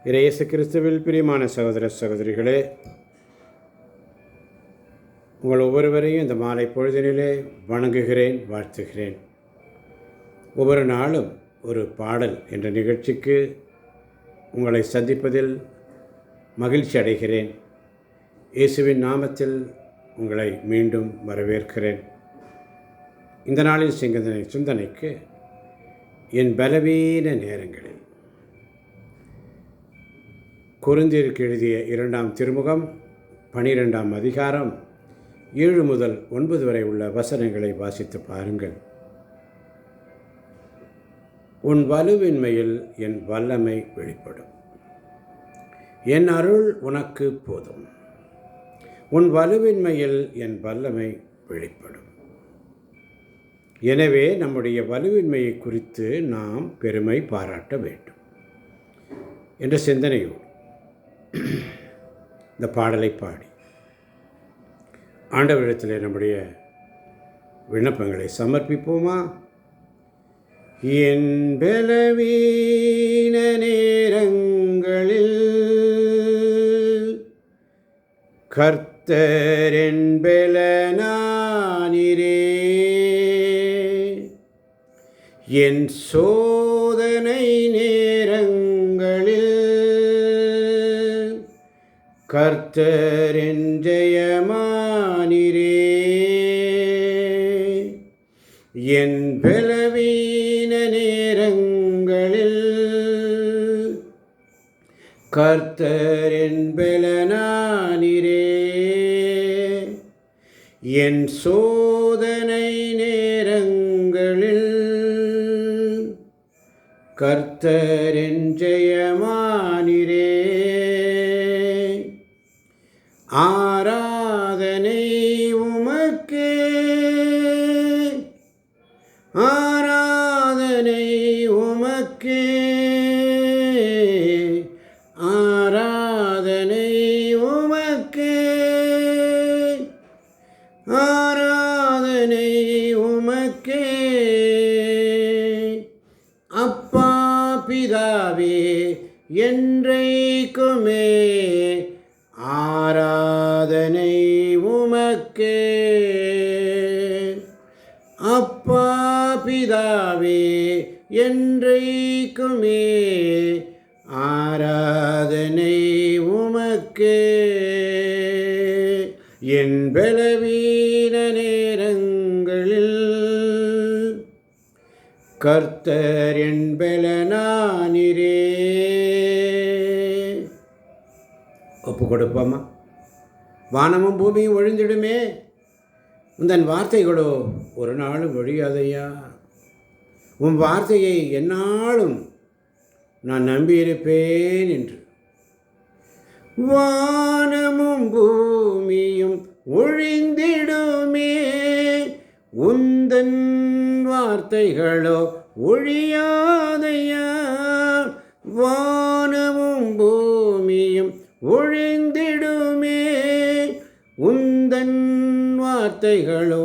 இயேசு கிறிஸ்துவில் பிரியமான சகோதர சகோதரிகளே, உங்கள் ஒவ்வொருவரையும் இந்த மாலை பொழுதினிலே வணங்குகிறேன், வாழ்த்துகிறேன். ஒவ்வொரு நாளும் ஒரு பாடல் என்ற நிகழ்ச்சிக்கு உங்களை சந்திப்பதில் மகிழ்ச்சி அடைகிறேன். இயேசுவின் நாமத்தில் உங்களை மீண்டும் வரவேற்கிறேன். இந்த நாளின் சிந்தனைக்கு என் பலவீன நேரங்களில் கொரிந்தியருக்கு எழுதிய 2ஆம் திருமுகம் 12ஆம் அதிகாரம் 7 முதல் 9 வரை உள்ள வசனங்களை வாசித்து பாருங்கள். உன் வலுவின்மையில் என் வல்லமை வெளிப்படும், என் அருள் உனக்கு போதும். உன் வலுவின்மையில் என் வல்லமை வெளிப்படும். எனவே நம்முடைய வலுவின்மையை குறித்து நாம் பெருமை பாராட்ட வேண்டும் என்ற சிந்தனையோடு இந்த பாடலை பாடி ஆண்டவரிடத்திலே நம்முடைய விண்ணப்பங்களை சமர்ப்பிப்போமா? என் பலவீன நேரங்களில் கர்த்தர் என் பலனானீரே, என் சோதனை நேரங்களில் கர்த்தர் என் ஜெயமானீரே, என் பலவீன நேரங்களில் கர்த்தர் என் பலனானீரே, என் சோதனை நேரங்களில் கர்த்தர் என் ஜெயமானீரே. ஆராதனை உமக்கே, ஆராதனை உமக்கே, ஆராதனை உமக்கே, ஆராதனை உமக்கே. அப்பா பிதாவே என்றைக்குமே ஆராதனை உமக்கே. அப்பா பிதாவே என்றைக்குமே ஆராதனை உமக்கே. என் பலவீன நேரங்களில் கர்த்தர் என் பலனானீரே. ஒப்பு கொடுப்போமா? வானமும் பூமியும் ஒழிந்திடுமே, உந்தன் வார்த்தைகளோ ஒரு நாளும் ஒழியாதையா. உன் வார்த்தையை எந்நாளும் நான் நம்பியிருப்பேன் என்று. வானமும் பூமியும் ஒழிந்திடுமே, உந்தன் வார்த்தைகளோ ஒழியாதையா. வானமும் பூமியும் ஒழிந்திடுமே, உந்தன் வார்த்தைகளோ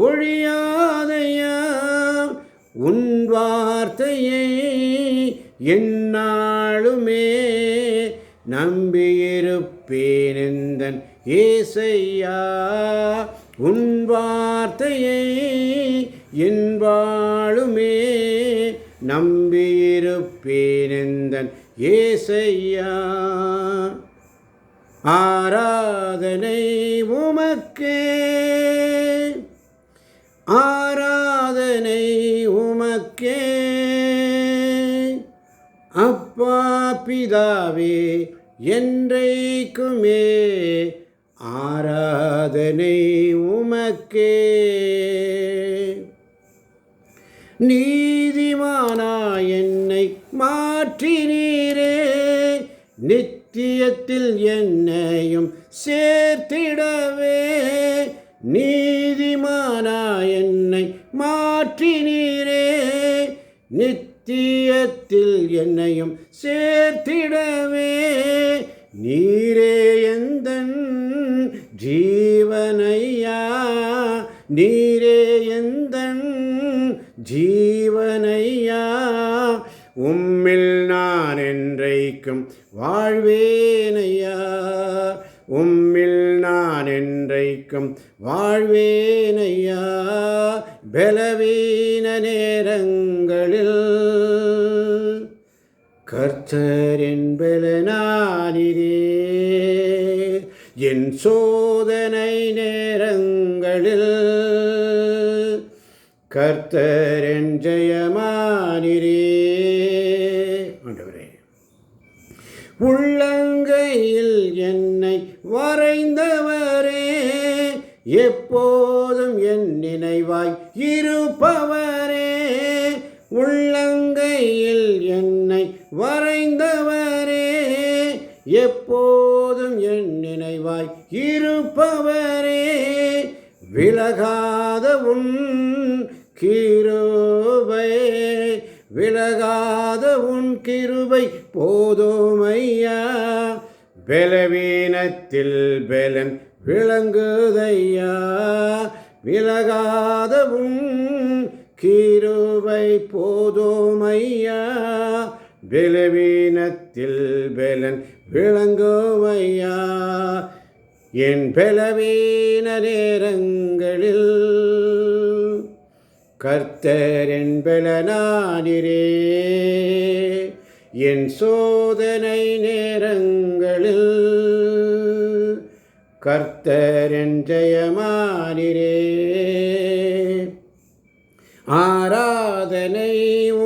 ஒழியாதையா. உன் வார்த்தையை எந்நாளுமே நம்பியிருப்பேன் எந்தன் ஏசையா. உன் வார்த்தையை என் வாழுமே நம்பியிருப்பேன் எந்தன் ஏசையா. ஆராதனை உமக்கே, ஆராதனை உமக்கே. அப்பா பிதாவே என்றைக்குமே ஆராதனை உமக்கே. நீதிமானாய் என்னை மாற்றினீரே, நித்தியத்தில் என்னையும் சேர்த்திடவே. நீதிமானாய் என்னை மாற்றினீரே, நித்தியத்தில் என்னையும் சேர்த்திடவே. நீரே எந்தன் ஜீவனையா, நீரே எந்தன் ஜீவனையா. உம்மில் நான் என்றைக்கும் வாழ்வேனையா. உம்மில் நான் என்றைக்கும் வாழ்வேனையா. பலவீன நேரங்களில் கர்த்தரின் பலனானீரே. என் சோதனை நேரங்களில் கர்த்தரின் ஜெயமானீரே. ஆண்டவரே, உள்ளங்கையில் என்னை வரைந்தவரே, எப்போதும் என் நினைவாய் இருப்பவரே. உள்ளங்கையில் என்னை வரைந்தவரே, எப்போதும் என் நினைவாய் இருப்பவரே. விலகாத உன் கிருபை, விலகாத உன் கிருபை போதுமையா. பலவீனத்தில் பலன் விளங்குதையா. விலகாத உன் கிருபை போதுமையா. பலவீனத்தில் பலன் விளங்குமையா. என் பலவீன நேரங்களில் கர்த்தரின் பலனானீரே. என் சோதனை நேரங்களில் கர்த்தரின் ஜெயமானீரே. ஆராதனை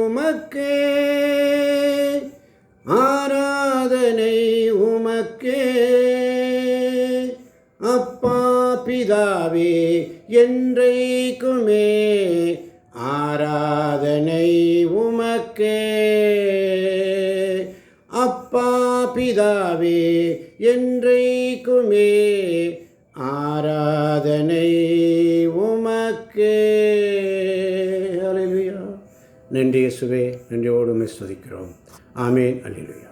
உமக்கே, ஆராதனை உமக்கே. அப்பா பிதாவே என்றைக்குமே ஆராதனை உமக்கே. அப்பா பிதாவே என்றைக்குமே ஆராதனை உமக்கே. அல்லேலூயா. நன்றி இயேசுவே, நன்றியோடு ஸ்துதிக்கிறோம். ஆமென். அல்லேலூயா.